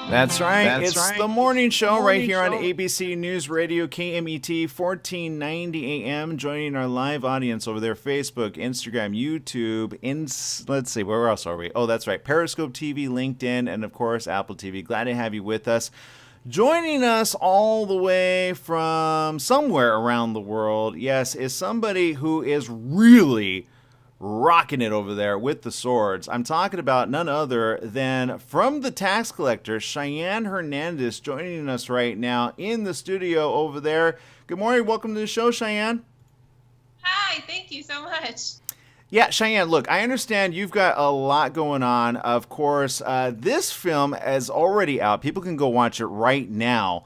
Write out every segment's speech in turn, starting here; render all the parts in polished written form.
That's right. It's the morning show right here on ABC News Radio, KMET 1490 AM. Joining our live audience over there, Facebook, Instagram, YouTube, let's see, where else are we? Oh, that's right, Periscope TV, LinkedIn, and of course, Apple TV. Glad to have you with us. Joining us all the way from somewhere around the world, yes, is somebody who is really rocking it over there with the swords. I'm talking about none other than from the tax collector, Cheyenne Hernandez, joining us right now in the studio over there. Good morning. Welcome to the show, Cheyenne. Hi, thank you so much. Yeah, Cheyenne, look, I understand you've got a lot going on. Of course, this film is already out. People can go watch it right now.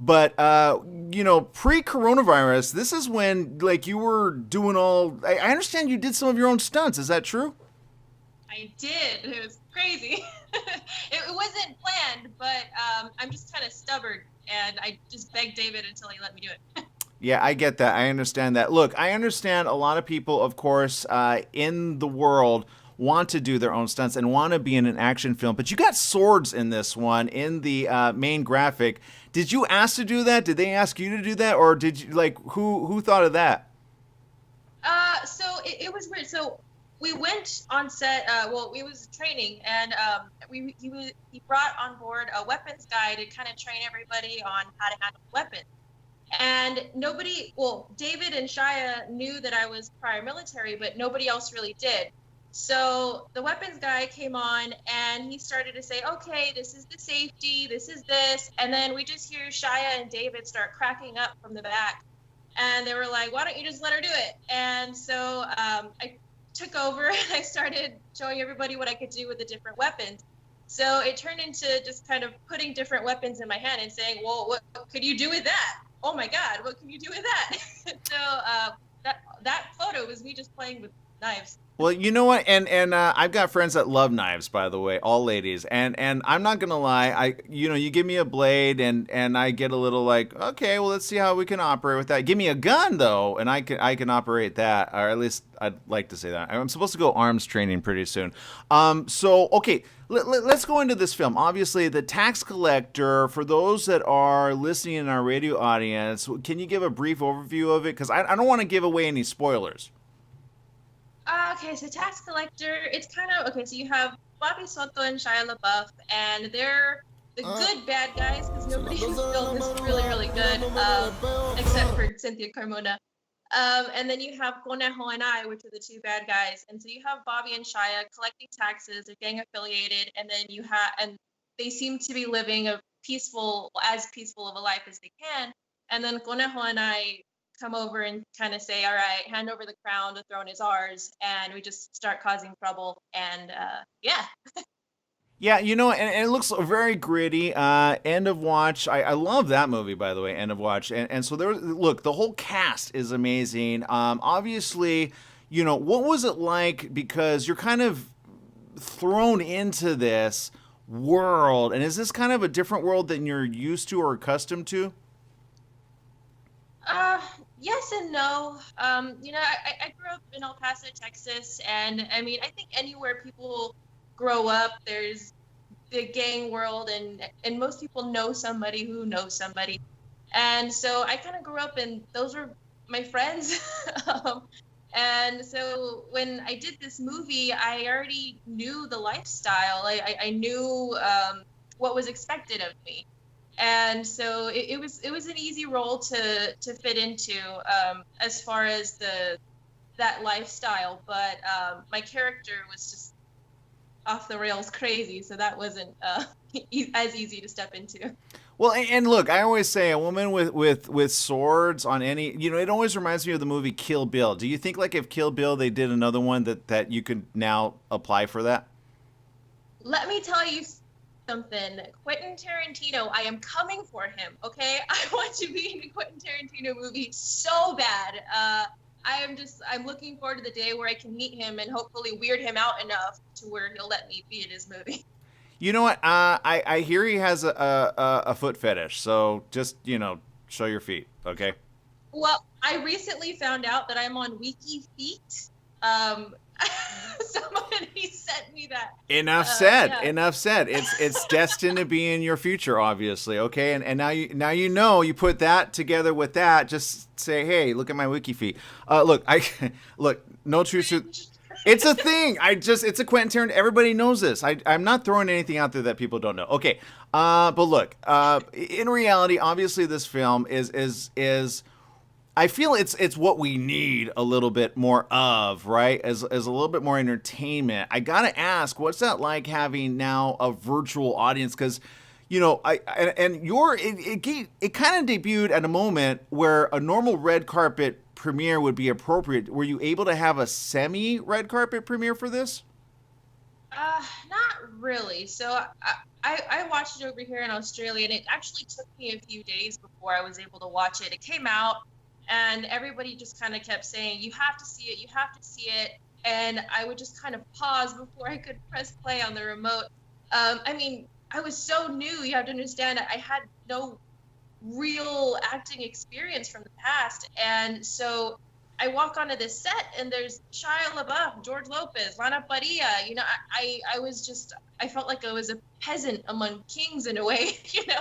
But, pre-coronavirus, this is when, you were doing I understand you did some of your own stunts. Is that true? I did. It was crazy. It wasn't planned, but I'm just kind of stubborn, and I just begged David until he let me do it. Yeah, I get that. I understand that. Look, I understand a lot of people, of course, in the world want to do their own stunts and want to be in an action film, but you got swords in this one in the main graphic. Did you ask to do that? Did they ask you to do that, or did you who thought of that? So it was weird. So we went on set. We was training, and he brought on board a weapons guy to kind of train everybody on how to handle weapons. And David and Shia knew that I was prior military, but nobody else really did. So the weapons guy came on and he started to say, okay, this is the safety, this is this. And then we just hear Shia and David start cracking up from the back. And they were like, why don't you just let her do it? And so I took over and I started showing everybody what I could do with the different weapons. So it turned into just kind of putting different weapons in my hand and saying, well, what could you do with that? Oh my God, what can you do with that? So that photo was me just playing with knives. Well, you know what, and I've got friends that love knives, by the way, all ladies, and I'm not gonna lie, you give me a blade, and I get a little like, okay, well, let's see how we can operate with that. Give me a gun though, and I can operate that, or at least I'd like to say that. I'm supposed to go arms training pretty soon. So okay, let's go into this film. Obviously, the tax collector. For those that are listening in our radio audience, can you give a brief overview of it? Because I don't want to give away any spoilers. Okay, so tax collector, it's kind of, okay, so you have Bobby Soto and Shia LaBouf, and they're the good bad guys, because nobody in the film is really, really good, except for Cynthia Carmona. And then you have Conejo and I, which are the two bad guys. And so you have Bobby and Shia collecting taxes, they're gang affiliated, and then and they seem to be living as peaceful of a life as they can. And then Conejo and I come over and kind of say, all right, hand over the crown, the throne is ours, and we just start causing trouble, and yeah. Yeah, and it looks very gritty. End of Watch. I love that movie, by the way, End of Watch. And so look, the whole cast is amazing. Obviously, what was it like? Because you're kind of thrown into this world, and is this kind of a different world than you're used to or accustomed to? Yes and no. I grew up in El Paso, Texas, and I mean, I think anywhere people grow up, there's the gang world, and most people know somebody who knows somebody. And so I kind of grew up, and those were my friends. And so when I did this movie, I already knew the lifestyle. I knew what was expected of me. And so it was an easy role to fit into as far as that lifestyle, but my character was just off the rails crazy, so that wasn't as easy to step into. Well, and look, I always say a woman with swords on any, it always reminds me of the movie Kill Bill. Do you think if Kill Bill they did another one that you could now apply for that? Let me tell you something. Quentin Tarantino, I am coming for him, okay? I want to be in a Quentin Tarantino movie so bad. I'm looking forward to the day where I can meet him and hopefully weird him out enough to where he'll let me be in his movie. You know what? I hear he has a foot fetish, so just, show your feet, okay? Well, I recently found out that I'm on Wiki Feet. Somebody said sent me that. Enough said. Yeah. Enough said. It's destined to be in your future, obviously. Okay, and now you know. You put that together with that. Just say, hey, look at my wiki feed. Look, look. No truth. It's a thing. It's a Quentin Tarantino. Everybody knows this. I'm not throwing anything out there that people don't know. Okay, but look. In reality, obviously, this film is. I feel it's what we need a little bit more of, right? As a little bit more entertainment. I gotta ask, what's that like having now a virtual audience? Because, you know, it kind of debuted at a moment where a normal red carpet premiere would be appropriate. Were you able to have a semi red carpet premiere for this? Not really. So I watched it over here in Australia, and it actually took me a few days before I was able to watch it. It came out, and everybody just kind of kept saying, you have to see it, you have to see it. And I would just kind of pause before I could press play on the remote. I mean, I was so new. You have to understand, I had no real acting experience from the past. And so I walk onto this set, and there's Shia LaBouf, George Lopez, Lana Parrilla. You know, I felt like I was a peasant among kings in a way, you know?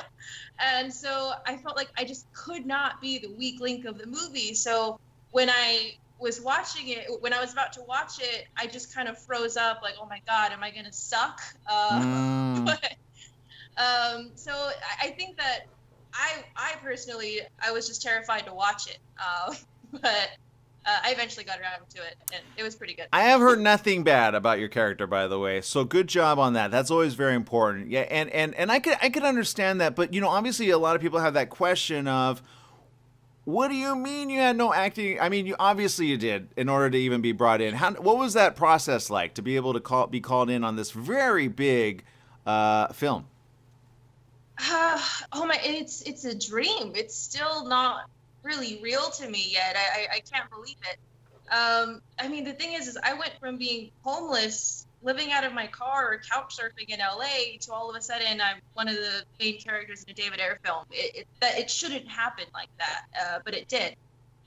And so I felt like I just could not be the weak link of the movie. So when I was watching it, when I was about to watch it, I just kind of froze up, like, oh my God, am I going to suck? But, so I think that I personally, I was just terrified to watch it. But I eventually got around to it, and it was pretty good. I have heard nothing bad about your character, by the way. So good job on that. That's always very important. Yeah, and I could understand that, but you know, obviously, a lot of people have that question of, what do you mean you had no acting? I mean, you did in order to even be brought in. What was that process like to be able to be called in on this very big film? Oh my! It's a dream. It's still not really real to me yet. I can't believe it. I mean, the thing is I went from being homeless, living out of my car or couch surfing in LA, to all of a sudden I'm one of the main characters in a David Ayer film. It shouldn't happen like that, but it did.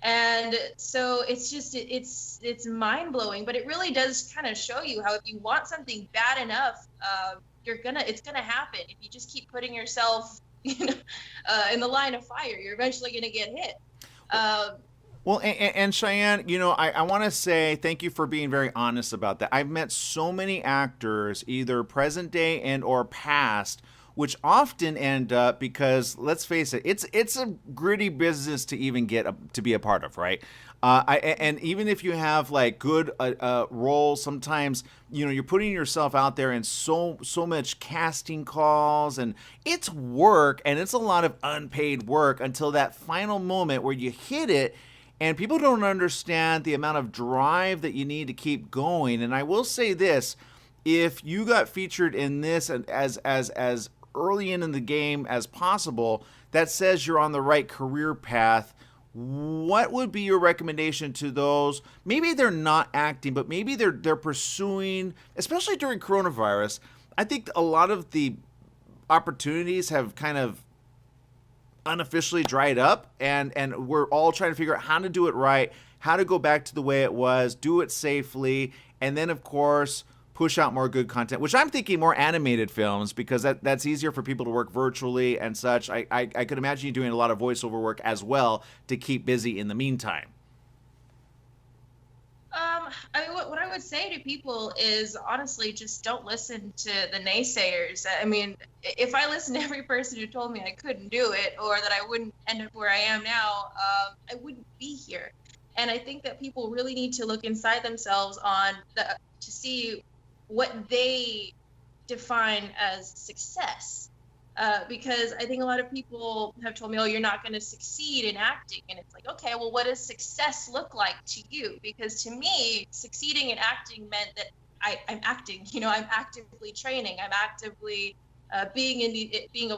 And so it's just it's mind blowing, but it really does kind of show you how if you want something bad enough, it's gonna happen. If you just keep putting yourself, you know, in the line of fire, you're eventually gonna get hit. Well, and Cheyenne, you know, I want to say thank you for being very honest about that. I've met so many actors, either present day and or past, which often end up, because let's face it, it's a gritty business to even get to be a part of, right? And even if you have like good roles, sometimes, you know, you're putting yourself out there in so much casting calls, and it's work, and it's a lot of unpaid work until that final moment where you hit it. And people don't understand the amount of drive that you need to keep going. And I will say this, if you got featured in this as early in the game as possible, that says you're on the right career path. What would be your recommendation to those? Maybe they're not acting, but maybe they're pursuing, especially during coronavirus. I think a lot of the opportunities have kind of unofficially dried up, and we're all trying to figure out how to do it right, how to go back to the way it was, do it safely, and then of course push out more good content, which I'm thinking more animated films, because that's easier for people to work virtually and such. I could imagine you doing a lot of voiceover work as well to keep busy in the meantime. I mean, what I would say to people is, honestly, just don't listen to the naysayers. I mean, if I listened to every person who told me I couldn't do it, or that I wouldn't end up where I am now, I wouldn't be here. And I think that people really need to look inside themselves to see what they define as success. Because I think a lot of people have told me, oh, you're not going to succeed in acting. And it's like, okay, well, what does success look like to you? Because to me, succeeding in acting meant that I'm acting, you know, I'm actively training, I'm actively being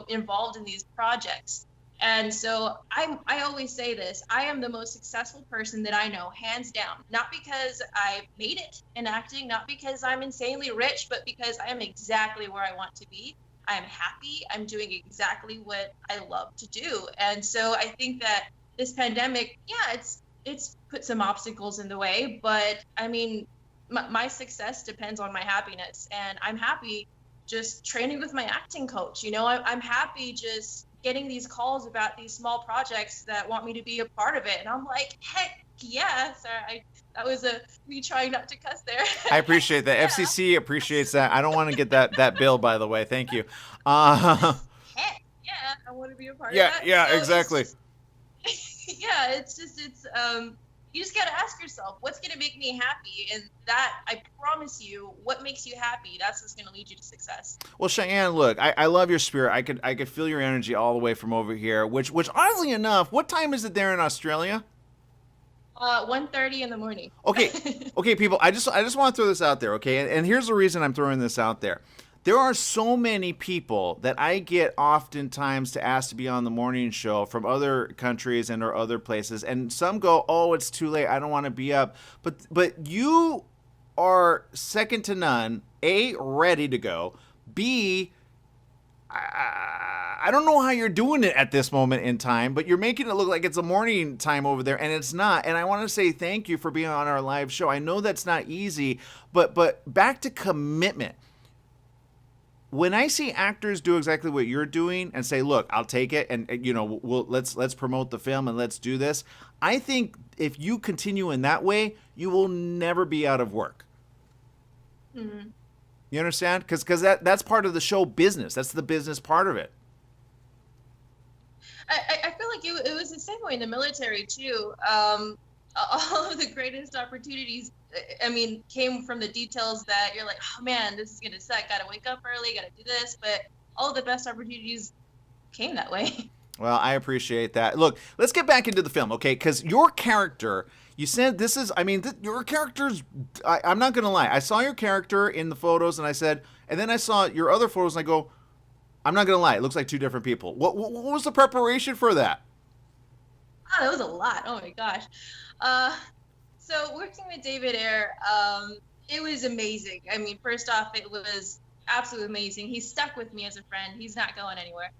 involved in these projects. And so I always say this, I am the most successful person that I know, hands down, not because I made it in acting, not because I'm insanely rich, but because I am exactly where I want to be. I'm happy. I'm doing exactly what I love to do. And so I think that this pandemic, yeah, it's put some obstacles in the way, but I mean, my success depends on my happiness, and I'm happy just training with my acting coach. I'm happy just getting these calls about these small projects that want me to be a part of it, and I'm like, heck yeah. Sorry, that was me trying not to cuss there. I appreciate that. Yeah. FCC appreciates that. I don't want to get that bill, by the way. Thank you. Heck yeah, I want to be a part Yeah, of that. yeah, So exactly. yeah, it's you just gotta ask yourself, what's gonna make me happy, and that, I promise you, what makes you happy, that's what's gonna lead you to success. Well, Cheyenne, look, I love your spirit. I could feel your energy all the way from over here. Which oddly enough, what time is it there in Australia? 1:30 in the morning. Okay, okay, people. I just want to throw this out there, okay? And here's the reason I'm throwing this out there. There are so many people that I get oftentimes to ask to be on the morning show from other countries and or other places, and some go, "Oh, it's too late. I don't want to be up." But you are second to none. A, ready to go. B, I don't know how you're doing it at this moment in time, but you're making it look like it's a morning time over there, and it's not. And I want to say thank you for being on our live show. I know that's not easy, but back to commitment. When I see actors do exactly what you're doing and say, "Look, I'll take it," and let's promote the film and let's do this. I think if you continue in that way, you will never be out of work. Mm-hmm. You understand? Because that's part of the show business. That's the business part of it. I feel like it was the same way in the military too. All of the greatest opportunities, I mean, came from the details that you're like, oh man, this is gonna suck. Gotta wake up early. Gotta do this. But all of the best opportunities came that way. Well, I appreciate that. Look, let's get back into the film, okay? Because your character, you said this is, I mean, your character's, I'm not going to lie. I saw your character in the photos and I said, and then I saw your other photos and I go, I'm not going to lie. It looks like two different people. What was the preparation for that? Oh, that was a lot. Oh my gosh. So working with David Ayer, it was amazing. I mean, first off, it was absolutely amazing. He stuck with me as a friend. He's not going anywhere.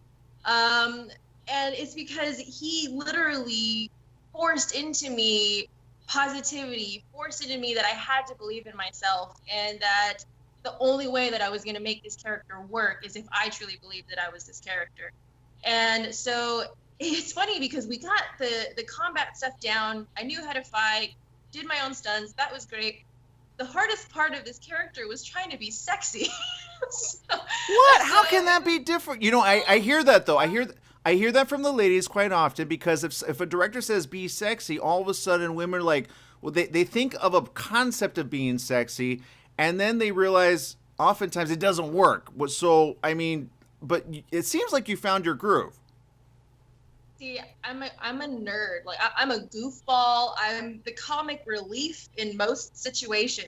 And it's because he literally forced into me positivity, forced into me that I had to believe in myself, and that the only way that I was going to make this character work is if I truly believed that I was this character. And so it's funny because we got the combat stuff down. I knew how to fight, did my own stunts. That was great. The hardest part of this character was trying to be sexy. What? How can that be different? I hear that though. I hear that from the ladies quite often, because if a director says be sexy, all of a sudden women are like, well, they think of a concept of being sexy, and then they realize oftentimes it doesn't work. So, I mean, but it seems like you found your groove. See, I'm a nerd. Like I'm a goofball. I'm the comic relief in most situations.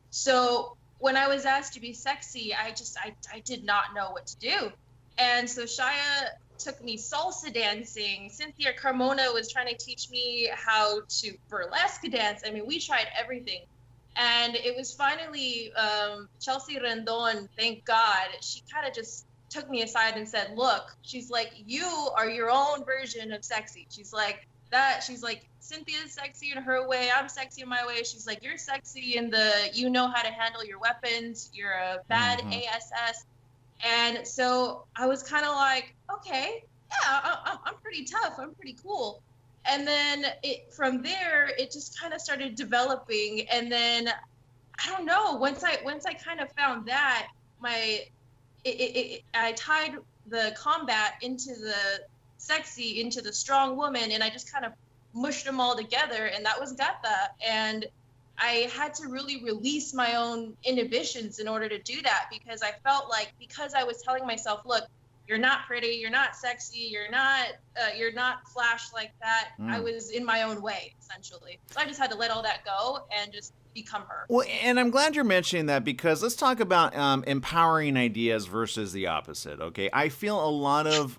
So when I was asked to be sexy, I did not know what to do. And so Shia took me salsa dancing. Cynthia Carmona was trying to teach me how to burlesque dance. I mean, we tried everything. And it was finally Chelsea Rendon, thank God, she kind of just took me aside and said, look, she's like, you are your own version of sexy. She's like, Cynthia's sexy in her way, I'm sexy in my way. She's like, you're sexy in you know how to handle your weapons, you're a bad ASS. And so I was kind of like, okay, yeah, I'm pretty tough, I'm pretty cool. And then from there, it just kind of started developing. And then, I don't know, once I kind of found that, I tied the combat into the sexy, into the strong woman, and I just kind of mushed them all together, and that was Gata. And I had to really release my own inhibitions in order to do that, because I felt like, because I was telling myself, look, you're not pretty, you're not sexy, you're not flash like that. I was in my own way, essentially. So I just had to let all that go and just become her. Well, and I'm glad you're mentioning that, because let's talk about empowering ideas versus the opposite, okay? I feel a lot of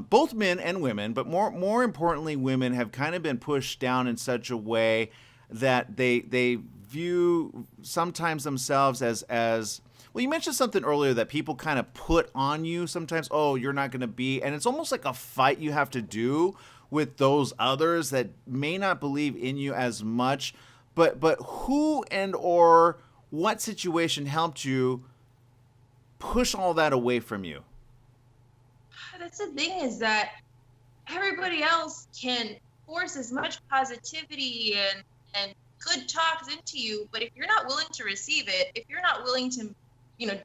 both men and women, but more importantly, women have kind of been pushed down in such a way that they view sometimes themselves as well, you mentioned something earlier that people kind of put on you sometimes. Oh, you're not going to be, and it's almost like a fight you have to do with those others that may not believe in you as much. But who and or what situation helped you push all that away from you? That's the thing, is that everybody else can force as much positivity and good talks into you, but if you're not willing to receive it, if you're not willing to,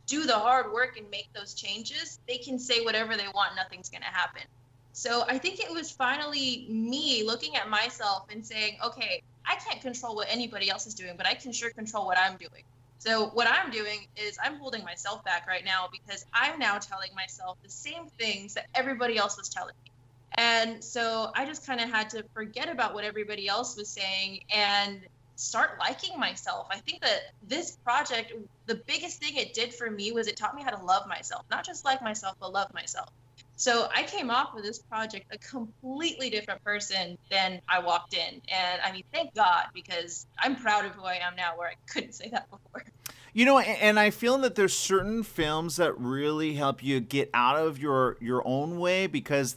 do the hard work and make those changes, they can say whatever they want, nothing's going to happen. So I think it was finally me looking at myself and saying, okay, I can't control what anybody else is doing, but I can sure control what I'm doing. So what I'm doing is I'm holding myself back right now, because I'm now telling myself the same things that everybody else was telling me. And so I just kind of had to forget about what everybody else was saying and start liking myself. I think that this project, the biggest thing it did for me was it taught me how to love myself, not just like myself, but love myself. So I came off of this project a completely different person than I walked in. And I mean, thank God, because I'm proud of who I am now, where I couldn't say that before. And I feel that there's certain films that really help you get out of your own way, because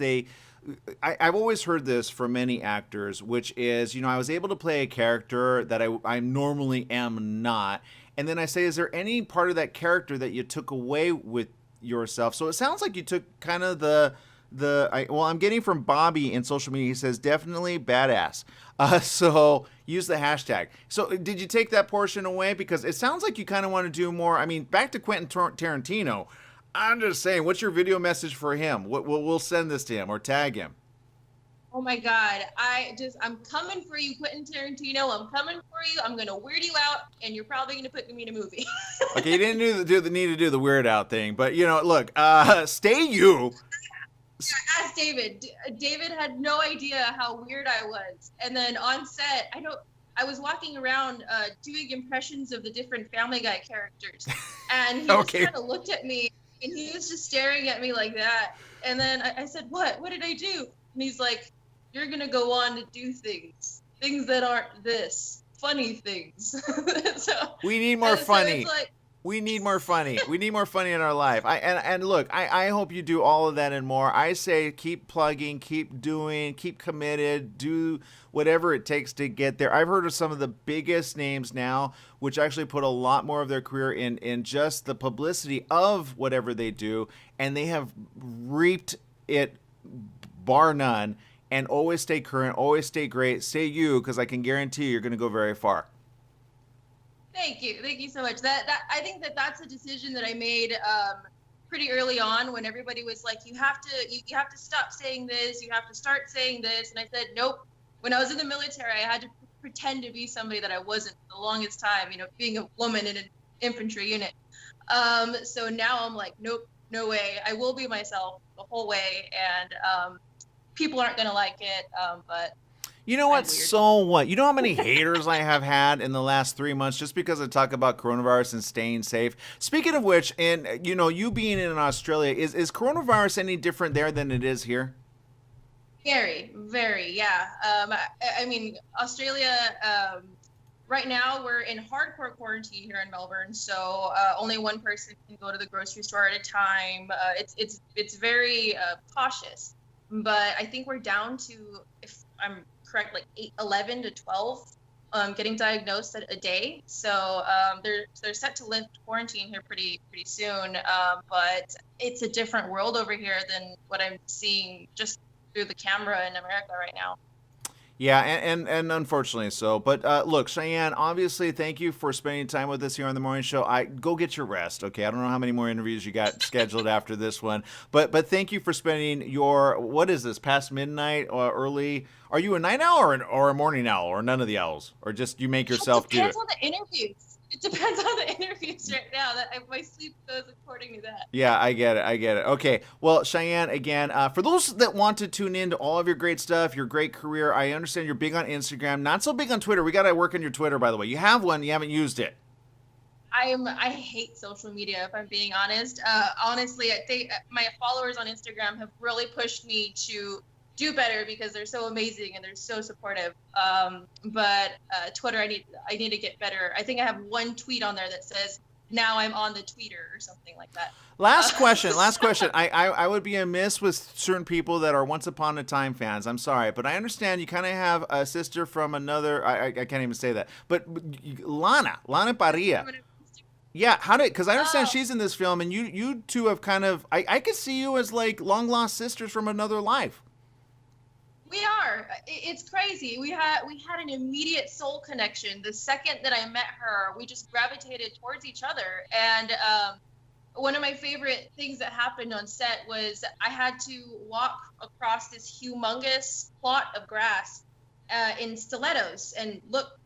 I've always heard this from many actors, which is, I was able to play a character that I normally am not. And then I say, is there any part of that character that you took away with yourself? So it sounds like you took kind of I'm getting from Bobby in social media. He says, definitely badass. So use the hashtag. So did you take that portion away? Because it sounds like you kind of want to do more. I mean, back to Quentin Tarantino. I'm just saying, what's your video message for him? We'll send this to him or tag him. Oh my God. I'm coming for you, Quentin Tarantino. I'm coming for you. I'm going to weird you out, and you're probably going to put me in a movie. Okay, you didn't need to do the weird out thing, but look, stay you. Ask David. David had no idea how weird I was. And then on set, I was walking around doing impressions of the different Family Guy characters. And he just kind of looked at me, and he was just staring at me like that. And then I said, what? What did I do? And he's like, you're going to go on to do things that aren't this. Funny things. We need more funny. So it's we need more funny. We need more funny in our life. Look, I hope you do all of that and more. I say keep plugging, keep doing, keep committed, do whatever it takes to get there. I've heard of some of the biggest names now, which actually put a lot more of their career in just the publicity of whatever they do, and they have reaped it bar none. And always stay current, always stay great, stay you, because I can guarantee you're going to go very far. Thank you so much. I think that's a decision that I made pretty early on, when everybody was like, you have to stop saying this, you have to start saying this, and I said nope. When I was in the military, I had to pretend to be somebody that I wasn't the longest time, being a woman in an infantry unit. So now I'm like, nope, no way. I will be myself the whole way, and people aren't gonna like it, but you know what? So what? You know how many haters I have had in the last 3 months just because I talk about coronavirus and staying safe? Speaking of which, and you being in Australia, is coronavirus any different there than it is here? Very, very, yeah. I mean, Australia, right now we're in hardcore quarantine here in Melbourne, so only one person can go to the grocery store at a time. It's very cautious, but I think we're down to, if I'm correct, like 11 to 12 getting diagnosed a day. So they're set to lift quarantine here pretty soon. But it's a different world over here than what I'm seeing just through the camera in America right now. Yeah, and unfortunately so. But look, Cheyenne, obviously, thank you for spending time with us here on the morning show. Go get your rest, okay? I don't know how many more interviews you got scheduled after this one, but thank you for spending what is this, past midnight or early? Are you a night owl or a morning owl, or none of the owls, or just you make yourself do it? It depends on the interviews. It depends on the interviews right now. My sleep goes according to that. Yeah, I get it. Okay. Well, Cheyenne, again, for those that want to tune in to all of your great stuff, your great career, I understand you're big on Instagram, not so big on Twitter. We got to work on your Twitter, by the way. You have one. You haven't used it. I hate social media, if I'm being honest. Honestly, I think my followers on Instagram have really pushed me to do better because they're so amazing and they're so supportive. But Twitter, I need to get better. I think I have one tweet on there that says, now I'm on the tweeter or something like that. Last question. I would be amiss with certain people that are Once Upon a Time fans. I'm sorry, but I understand you kind of have a sister from another, I can't even say that, but Lana Parrilla. Yeah, because I understand Oh, she's in this film, and you two have kind of, I could see you as like long lost sisters from another life. we are. It's crazy. We had an immediate soul connection. The second that I met her, we just gravitated towards each other. And one of my favorite things that happened on set was I had to walk across this humongous plot of grass in stilettos and look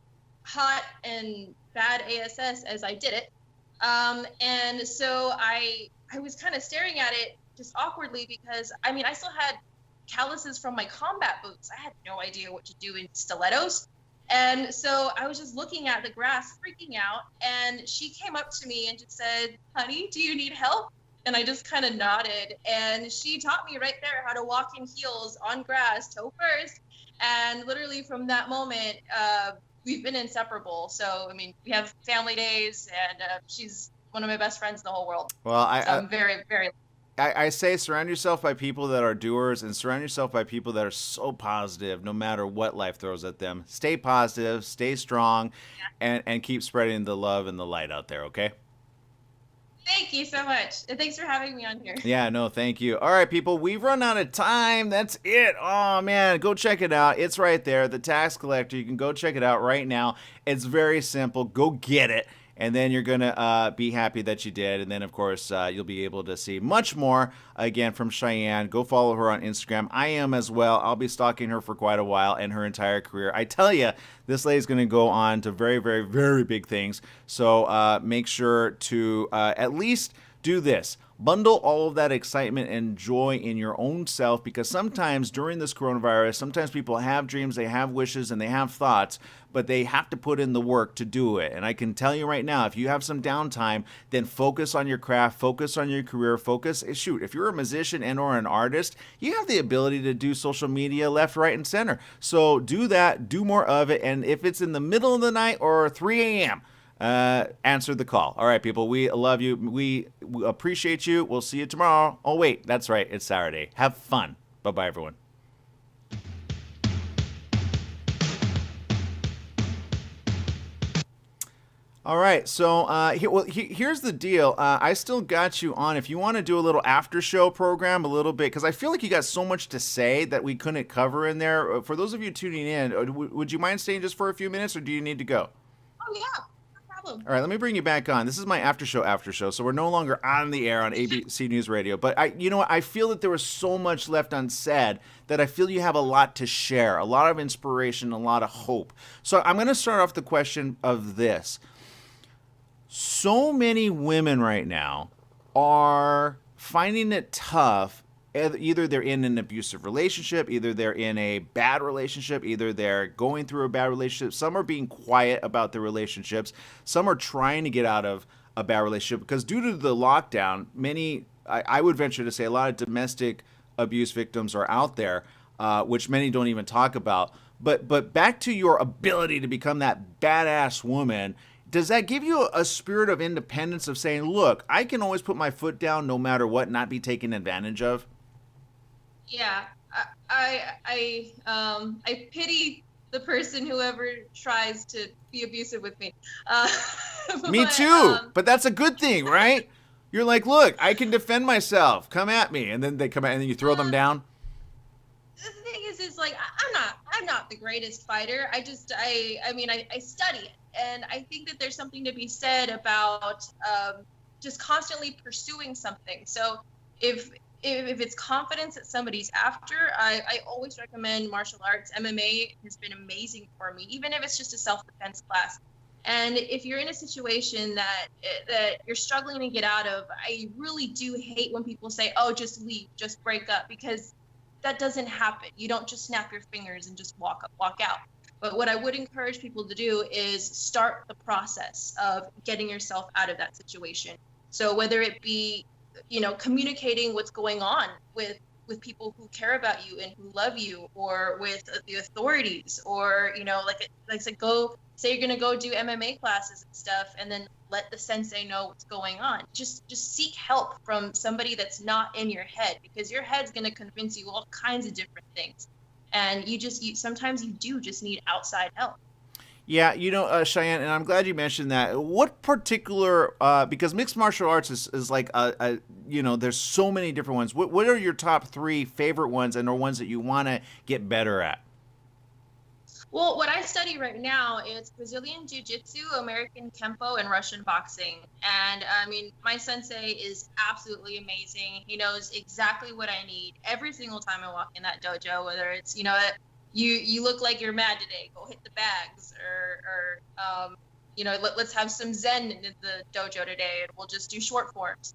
hot and bad ASS as I did it. And so I was kind of staring at it just awkwardly because I mean I still had calluses from my combat boots. I had no idea what to do in stilettos. And so I was just looking at the grass, freaking out. And she came up to me and just said, "Honey, do you need help?" And I just kind of nodded. And she taught me right there how to walk in heels on grass, toe first. And literally from that moment, we've been inseparable. So, I mean, we have family days, and she's one of my best friends in the whole world. Well, So I'm very, very. I say surround yourself by people that are doers and surround yourself by people that are so positive no matter what life throws at them. Stay positive, stay strong, and keep spreading the love and the light out there, okay? Thank you so much. And thanks for having me on here. Yeah, no, thank you. All right, people, we've run out of time. That's it. Oh, man, go check it out. It's right there, The Tax Collector. You can go check it out right now. It's very simple. Go get it. And then you're going to be happy that you did. And then, of course, you'll be able to see much more, again, from Cheyenne. Go follow her on Instagram. I am as well. I'll be stalking her for quite a while and her entire career. I tell you, this lady's going to go on to very, very, very big things. So make sure to at least do this. Bundle all of that excitement and joy in your own self, because sometimes during this coronavirus, sometimes people have dreams, they have wishes, and they have thoughts, but they have to put in the work to do it. And I can tell you right now, if you have some downtime, then focus on your craft, focus on your career, shoot, if you're a musician and or an artist, you have the ability to do social media left, right, and center. So do that, do more of it, and if it's in the middle of the night or 3 a.m., answer the call. All right, people, we love you. We appreciate you. We'll see you tomorrow. Oh, wait, that's right. It's Saturday. Have fun. Bye-bye, everyone. All right, so here's the deal. I still got you on. If you want to do a little after show program, a little bit, because I feel like you got so much to say that we couldn't cover in there. For those of you tuning in, would you mind staying just for a few minutes, or do you need to go? Oh, yeah. All right, let me bring you back on. This is my after show, so we're no longer on the air on ABC News Radio. But you know what? I feel that there was so much left unsaid that I feel you have a lot to share, a lot of inspiration, a lot of hope. So I'm going to start off the question of this. So many women right now are finding it tough. Either they're in an abusive relationship, either they're in a bad relationship, either they're going through a bad relationship. Some are being quiet about their relationships. Some are trying to get out of a bad relationship because due to the lockdown, I would venture to say a lot of domestic abuse victims are out there, which many don't even talk about. But back to your ability to become that badass woman, does that give you a spirit of independence of saying, look, I can always put my foot down no matter what, not be taken advantage of? Yeah, I pity the person whoever tries to be abusive with me. Me too, but that's a good thing, right? You're like, look, I can defend myself. Come at me, and then they come at, and then you throw them down. The thing is like I'm not the greatest fighter. I study it, and I think that there's something to be said about just constantly pursuing something. So if it's confidence that somebody's after, I always recommend martial arts. MMA has been amazing for me, even if it's just a self-defense class. And if you're in a situation that you're struggling to get out of, I really do hate when people say, oh, just leave, just break up, because that doesn't happen. You don't just snap your fingers and just walk out. But what I would encourage people to do is start the process of getting yourself out of that situation. So whether it be communicating what's going on with people who care about you and who love you, or with the authorities, or like I said, say you're gonna go do MMA classes and stuff, and then let the sensei know what's going on. Just seek help from somebody that's not in your head, because your head's gonna convince you all kinds of different things, and sometimes you do just need outside help. Yeah, Cheyenne, and I'm glad you mentioned that. What particular, because mixed martial arts is like there's so many different ones. What are your top three favorite ones, and are ones that you want to get better at? Well, what I study right now is Brazilian Jiu-Jitsu, American Kempo, and Russian boxing. And I mean, my sensei is absolutely amazing. He knows exactly what I need every single time I walk in that dojo, whether it's, you look like you're mad today, go hit the bags, or let's have some Zen in the dojo today, and we'll just do short forms.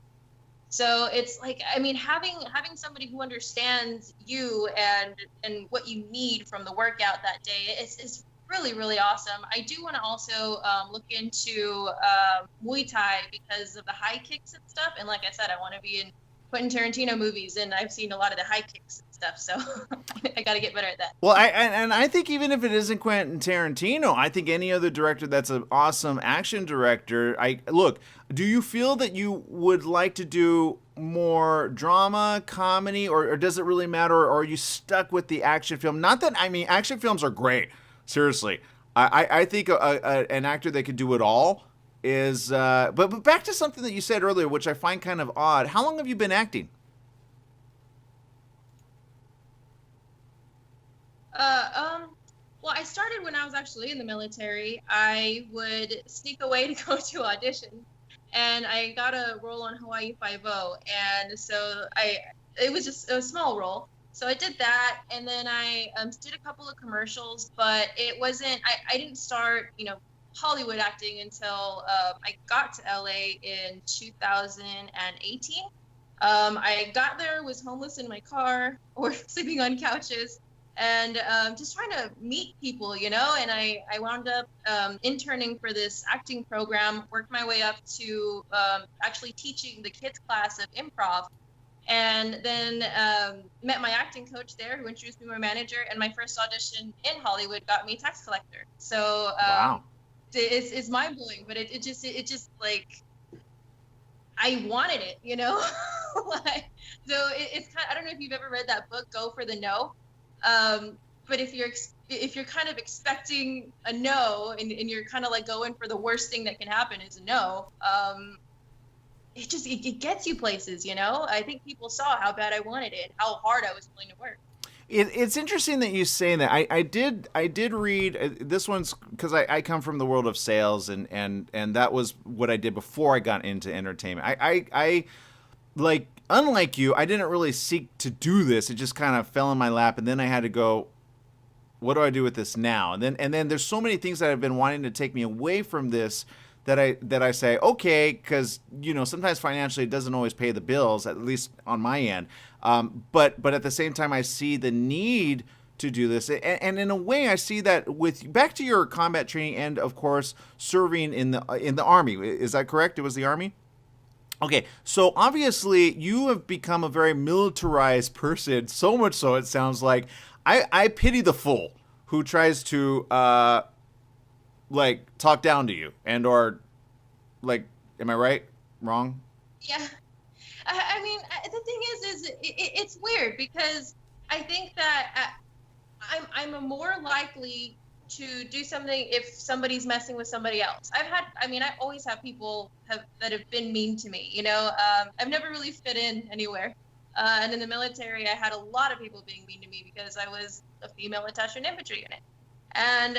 So it's like, I mean, having somebody who understands you and what you need from the workout that day is really, really awesome. I do want to also look into Muay Thai because of the high kicks and stuff. And like I said, I want to be in Quentin Tarantino movies, and I've seen a lot of the high kicks and stuff. So I got to get better at that. Well, I think even if it isn't Quentin Tarantino, I think any other director that's an awesome action director. Do you feel that you would like to do more drama, comedy, or does it really matter? Or are you stuck with the action film? Not that, I mean, action films are great. Seriously, I think an actor that could do it all is. But back to something that you said earlier, which I find kind of odd. How long have you been acting? Well, I started when I was actually in the military. I would sneak away to go to audition, and I got a role on Hawaii Five-0, and so it was just a small role. So I did that, and then I did a couple of commercials, but it wasn't. I didn't start, Hollywood acting until I got to LA in 2018. I got there, was homeless in my car or sleeping on couches, and just trying to meet people, and I wound up interning for this acting program, worked my way up to actually teaching the kids class of improv, and then met my acting coach there, who introduced me to my manager, and my first audition in Hollywood got me tax collector. So Wow. it's mind-blowing, but it just like, I wanted it, So it's kind of, I don't know if you've ever read that book, Go for the No. But if you're kind of expecting a no, and you're kind of like going for the worst thing that can happen is a no, it gets you places, I think people saw how bad I wanted it, how hard I was willing to work. It's interesting that you say that. I did read this one's because I come from the world of sales, and that was what I did before I got into entertainment. I like, unlike you, I didn't really seek to do this. It just kind of fell in my lap, and then I had to go, what do I do with this now? And then there's so many things that have been wanting to take me away from this that I say, okay, because sometimes financially it doesn't always pay the bills, at least on my end. But at the same time, I see the need to do this, and in a way, I see that with back to your combat training and of course serving in the Army. Is that correct? It was the Army. Okay, so obviously you have become a very militarized person, so much so it sounds like. I pity the fool who tries to talk down to you or am I right? Wrong? Yeah. I mean, the thing is it's weird because I think that I'm more likely to do something if somebody's messing with somebody else. I always have people that have been mean to me, I've never really fit in anywhere. And in the military, I had a lot of people being mean to me because I was a female attached infantry unit. And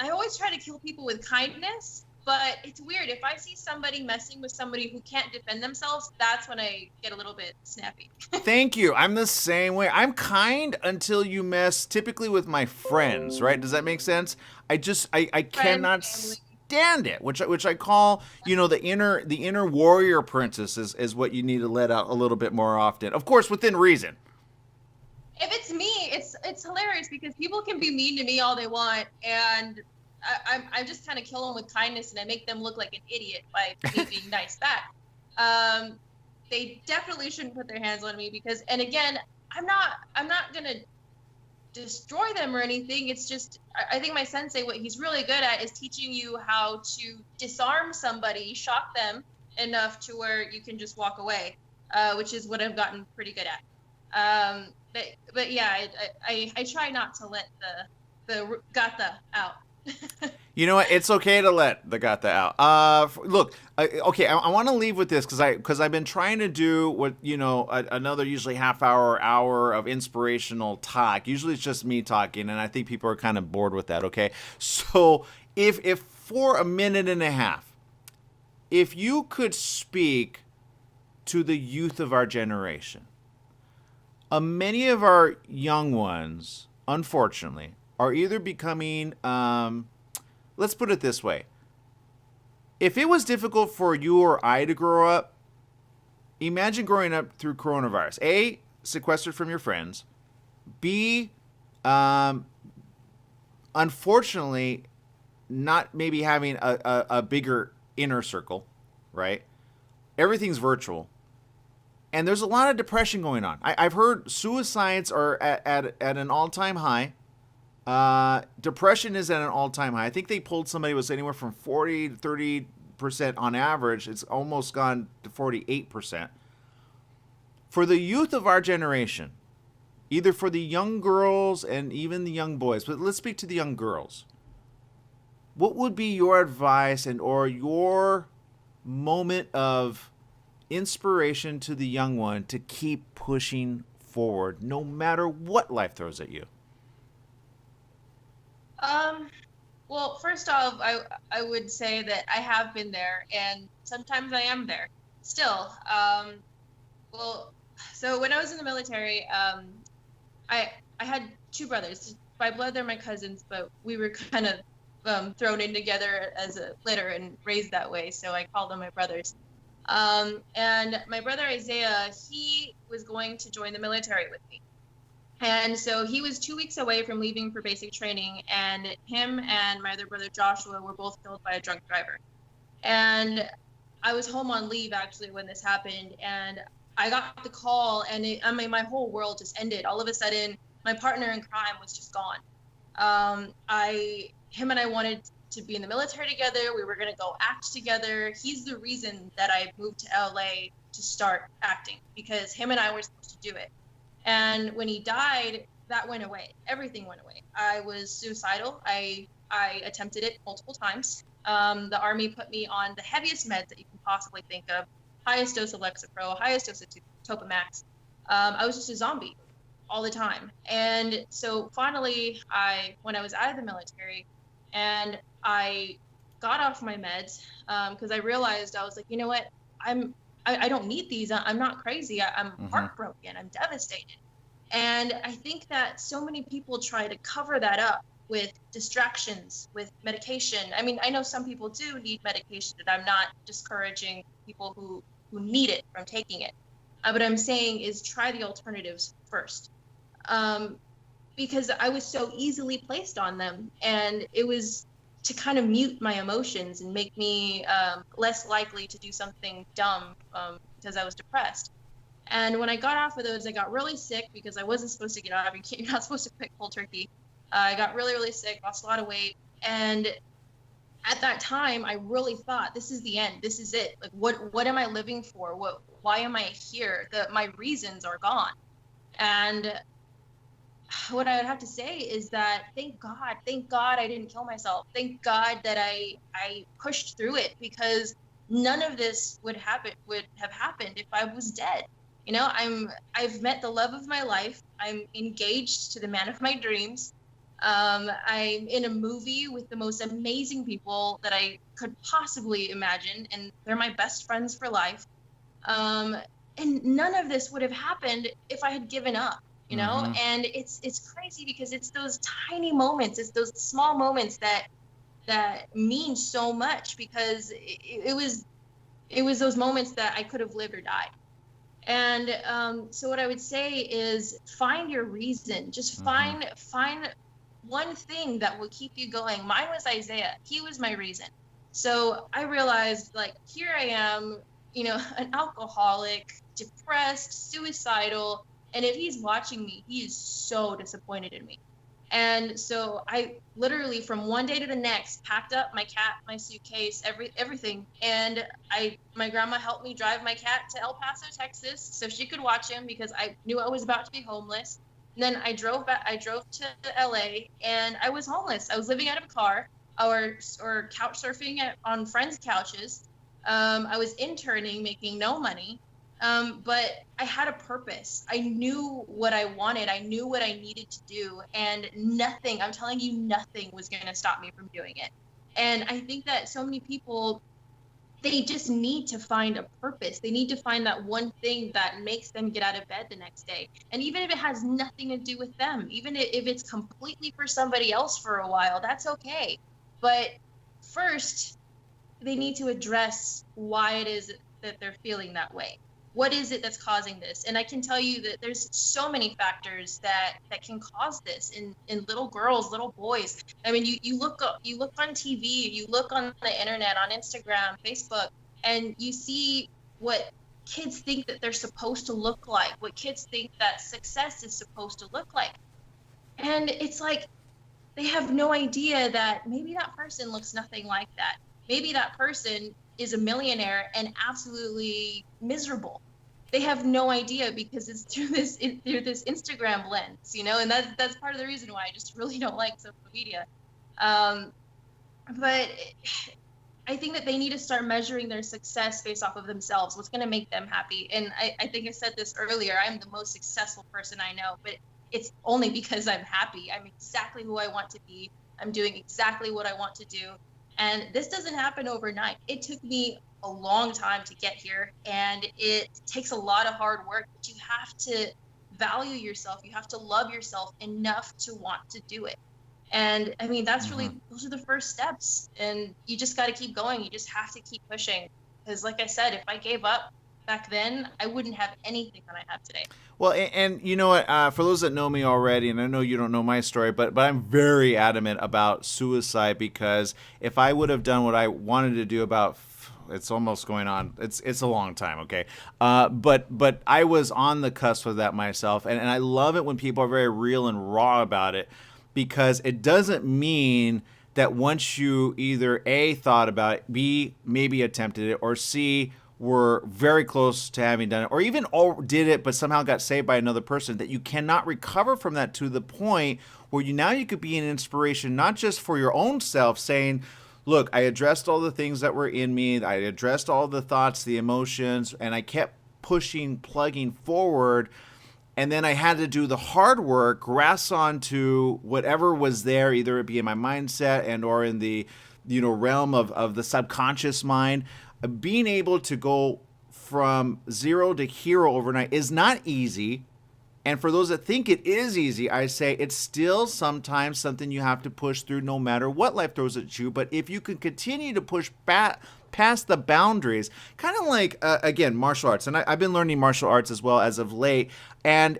I always try to kill people with kindness, but it's weird. If I see somebody messing with somebody who can't defend themselves, that's when I get a little bit snappy. Thank you. I'm the same way. I'm kind until you mess, typically with my friends, right? Does that make sense? I cannot stand it, which I call, the inner warrior princess is what you need to let out a little bit more often. Of course, within reason. If it's me, it's hilarious because people can be mean to me all they want, and I just kind of kill them with kindness, and I make them look like an idiot by me being nice back. They definitely shouldn't put their hands on me because, and again, I'm not gonna destroy them or anything. It's just, I think my sensei, what he's really good at is teaching you how to disarm somebody, shock them enough to where you can just walk away, which is what I've gotten pretty good at. But yeah, I try not to let the gata out. You know what? It's okay to let the gata out. Look, okay, I want to leave with this because I've been trying to do what another usually half hour or hour of inspirational talk. Usually it's just me talking, and I think people are kind of bored with that. Okay, so if for a minute and a half, if you could speak to the youth of our generation, many of our young ones, unfortunately, are either becoming let's put it this way. If it was difficult for you or I to grow up, imagine growing up through coronavirus. A, sequestered from your friends. B, unfortunately, not maybe having a bigger inner circle, right? Everything's virtual. And there's a lot of depression going on. I've heard suicides are at an all-time high. Depression is at an all-time high. I think they polled somebody was anywhere from 40 to 30% on average. It's almost gone to 48%. For the youth of our generation, either for the young girls and even the young boys, but let's speak to the young girls. What would be your advice or your moment of inspiration to the young one to keep pushing forward no matter what life throws at you? Well, first off, I would say that I have been there, and sometimes I am there still. Well, so when I was in the military, I had two brothers. By blood, they're my cousins, but we were kind of thrown in together as a litter and raised that way, so I call them my brothers. And my brother Isaiah, he was going to join the military with me. And so he was 2 weeks away from leaving for basic training, and him and my other brother Joshua were both killed by a drunk driver. And I was home on leave actually when this happened, and I got the call, and my whole world just ended. All of a sudden, my partner in crime was just gone. Him and I wanted to be in the military together. We were going to go act together. He's the reason that I moved to LA to start acting, because him and I were supposed to do it. And when he died, that went away. Everything went away. I was suicidal. I attempted it multiple times. The Army put me on the heaviest meds that you can possibly think of. Highest dose of Lexapro, highest dose of Topamax. I was just a zombie all the time. And so finally, when I was out of the military and I got off my meds, because I realized, I was like, you know what? I don't need these. I'm not crazy. I'm heartbroken. I'm devastated. And I think that so many people try to cover that up with distractions, with medication. I mean, I know some people do need medication, and I'm not discouraging people who need it from taking it. What I'm saying is try the alternatives first. Because I was so easily placed on them, and it was to kind of mute my emotions and make me less likely to do something dumb because I was depressed. And when I got off of those, I got really sick because I wasn't supposed to get out. You're not supposed to quit cold turkey. I got really, really sick, lost a lot of weight. And at that time, I really thought, this is the end. This is it. Like, what am I living for? Why am I here? My reasons are gone. And what I would have to say is that thank God I didn't kill myself. Thank God that I pushed through it, because none of this would have happened if I was dead. You know, I've met the love of my life. I'm engaged to the man of my dreams. I'm in a movie with the most amazing people that I could possibly imagine, and they're my best friends for life. And none of this would have happened if I had given up. You know, and it's crazy because it's those tiny moments, it's those small moments that mean so much, because it was those moments that I could have lived or died. And so what I would say is find your reason. Just find one thing that will keep you going. Mine was Isaiah. He was my reason. So I realized, like, here I am, you know, an alcoholic, depressed, suicidal. And if he's watching me, he is so disappointed in me. And so I literally, from one day to the next, packed up my cat, my suitcase, everything. And my grandma helped me drive my cat to El Paso, Texas, so she could watch him, because I knew I was about to be homeless. And then I drove to LA, and I was homeless. I was living out of a car. or couch surfing on friends' couches. I was interning, making no money. But I had a purpose. I knew what I wanted. I knew what I needed to do. And nothing, I'm telling you, nothing was going to stop me from doing it. And I think that so many people, they just need to find a purpose. They need to find that one thing that makes them get out of bed the next day. And even if it has nothing to do with them, even if it's completely for somebody else for a while, that's okay. But first, they need to address why it is that they're feeling that way. What is it that's causing this? And I can tell you that there's so many factors that can cause this in little girls, little boys. I mean, you look on TV, you look on the internet, on Instagram, Facebook, and you see what kids think that they're supposed to look like, what kids think that success is supposed to look like. And it's like, they have no idea that maybe that person looks nothing like that. Maybe that person is a millionaire and absolutely miserable. They have no idea because it's through this Instagram lens, you know, and that's part of the reason why I just really don't like social media. But I think that they need to start measuring their success based off of themselves, what's going to make them happy. And I think I said this earlier, I'm the most successful person I know, but it's only because I'm happy. I'm exactly who I want to be. I'm doing exactly what I want to do. And this doesn't happen overnight. It took me a long time to get here, and it takes a lot of hard work, but you have to value yourself. You have to love yourself enough to want to do it. And I mean, that's really, those are the first steps, and you just got to keep going. You just have to keep pushing. Because like I said, if I gave up back then, I wouldn't have anything that I have today. Well, and you know what? For those that know me already, and I know you don't know my story, but I'm very adamant about suicide, because if I would have done what I wanted to do about, it's almost going on, it's a long time, okay? But I was on the cusp of that myself, and I love it when people are very real and raw about it, because it doesn't mean that once you either A, thought about it, B, maybe attempted it, or C, were very close to having done it, or even did it but somehow got saved by another person, that you cannot recover from that to the point where you could be an inspiration, not just for your own self, saying, look, I addressed all the things that were in me, I addressed all the thoughts, the emotions, and I kept pushing, plugging forward. And then I had to do the hard work, grasp onto whatever was there, either it be in my mindset and or in the realm of the subconscious mind. Being able to go from zero to hero overnight is not easy. And for those that think it is easy, I say it's still sometimes something you have to push through no matter what life throws at you. But if you can continue to push past the boundaries, kind of like, again, martial arts. And I've been learning martial arts as well as of late. And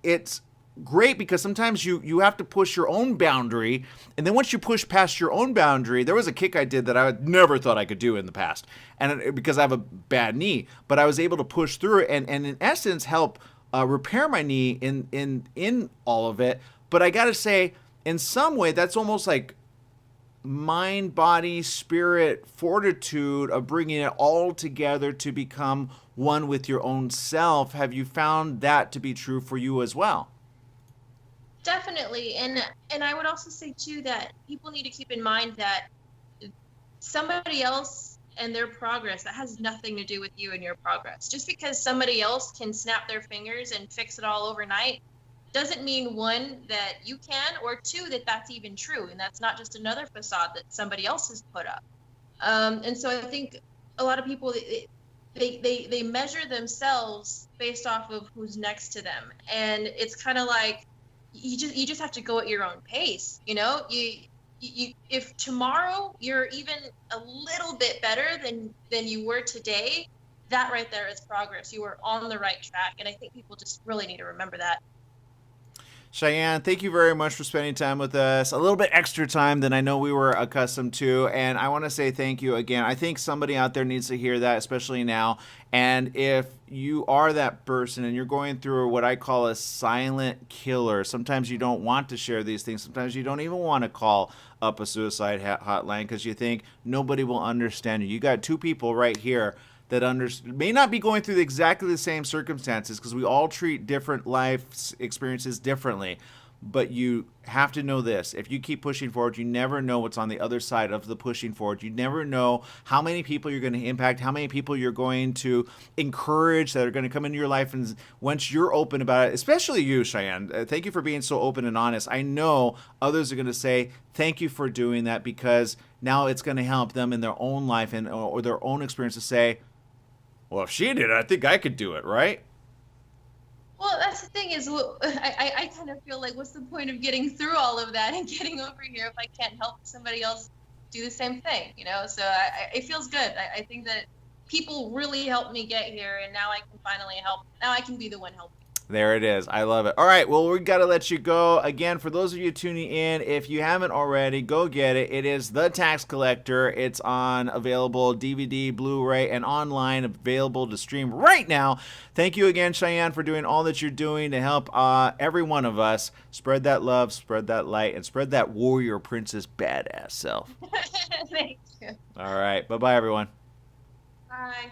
it's great because sometimes you have to push your own boundary, and then once you push past your own boundary, there was a kick I did that I never thought I could do in the past, and because I have a bad knee, but I was able to push through it and in essence help repair my knee in all of it. But I gotta say, in some way, that's almost like mind, body, spirit, fortitude of bringing it all together to become one with your own self. Have you found that to be true for you as well? Definitely. And I would also say too that people need to keep in mind that somebody else and their progress, that has nothing to do with you and your progress. Just because somebody else can snap their fingers and fix it all overnight doesn't mean, one, that you can, or two, that that's even true, and that's not just another facade that somebody else has put up. And so I think a lot of people, they measure themselves based off of who's next to them, and it's kind of like you just have to go at your own pace. You if tomorrow you're even a little bit better than you were today, that right there is progress. You are on the right track, and I think people just really need to remember that. Cheyenne, thank you very much for spending time with us. A little bit extra time than I know we were accustomed to. And I want to say thank you again. I think somebody out there needs to hear that, especially now. And if you are that person and you're going through what I call a silent killer, sometimes you don't want to share these things. Sometimes you don't even want to call up a suicide hotline because you think nobody will understand you. You got two people right here that may not be going through exactly the same circumstances, because we all treat different life experiences differently. But you have to know this. If you keep pushing forward, you never know what's on the other side of the pushing forward. You never know how many people you're going to impact, how many people you're going to encourage that are going to come into your life. And once you're open about it, especially you, Cheyenne, thank you for being so open and honest. I know others are going to say, thank you for doing that, because now it's going to help them in their own life and or their own experience to say, well, if she did it, I think I could do it, right? Well, that's the thing is, I kind of feel like, what's the point of getting through all of that and getting over here if I can't help somebody else do the same thing, you know? So it feels good. I think that people really helped me get here, and now I can finally help. Now I can be the one helping. There it is. I love it. All right. Well, we got to let you go. Again, for those of you tuning in, if you haven't already, go get it. It is The Tax Collector. It's on available DVD, Blu-ray, and online, available to stream right now. Thank you again, Cheyenne, for doing all that you're doing to help every one of us spread that love, spread that light, and spread that warrior princess badass self. Thank you. All right. Bye-bye, everyone. Bye.